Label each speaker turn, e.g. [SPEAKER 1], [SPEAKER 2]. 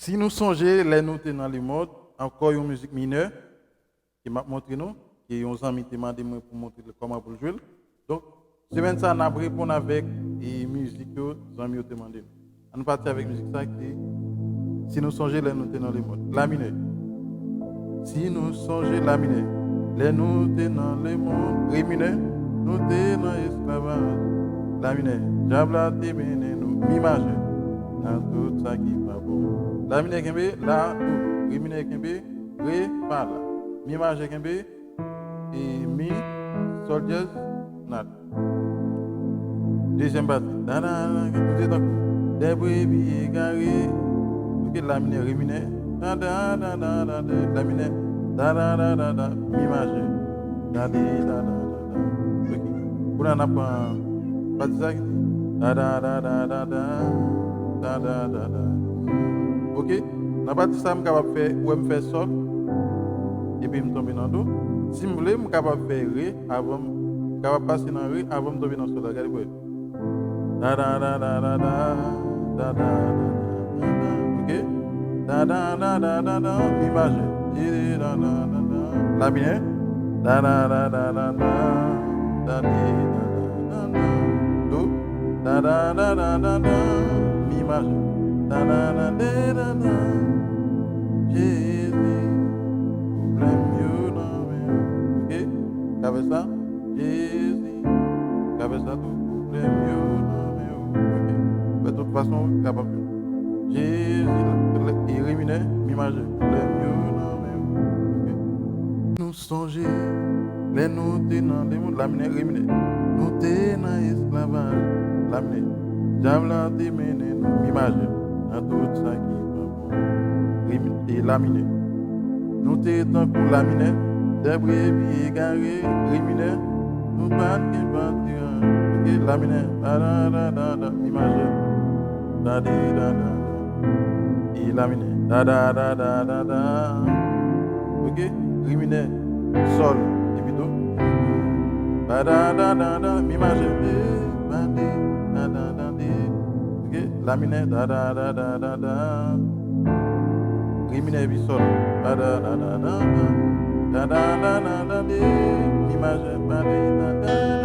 [SPEAKER 1] Si nous songeons, les nous dans le monde, encore une musique mineure, qui m'a montré nous, qui est un ami qui m'a demandé pour montrer comment pour jouer. Donc, semaine ça, on a répondu avec les musiques que les amis ont demandé. On partit avec la musique ça qui si nous songeons, les nous dans le monde. La mineure. Si nous songeons, la mineure. Les nous dans le monde. Ré mineur, nous dans l'esclavage. La mineure. Diable a mené nous. Mi majeur. Dans tout ça qui va bon. La mineure kembe, la ou. Ré mineur kembe, ré pas là. Mi majeur kembe, et mi soldiers nat. Deuxième partie. Des brebis égarées. Ok, la mineure, ré mineur. La mineure. Mi majeur. Ok. Pour en apprendre. Pas de ça. Ok, n'a pas de ça, je suis capable de faire, ou me faire sol, et puis je tombe dans le dos. Si je voulais, je suis capable de faire ré avant, je suis capable de passer dans ré avant de tomber dans le sol. Regardez-moi. Ok, mi majeur. La mienne. Do. Mi majeur. Jésus, problème you know me. Ok, qu'avec ça, Jésus, qu'avec ça tout problème you know me. Ok, de toute façon, capable. Jésus, il rémunère, mi majeur, problème you know me. Ok, nous songer, les nous dans les mondes, la mine rémunère, nous t'es dans l'esclavage, la mine. Diable a mené nous, mi majeur, dans tout ça qui va bon. Et laminé. Nous t'étons pour laminer, des brebis égarées, rémunère, nous pas de partir. Ok, laminé, mi majeur, et laminé, ok, rémunère, sol, et puis tout, mi majeur, ok, laminé, rémunère, puis sol, mi majeur,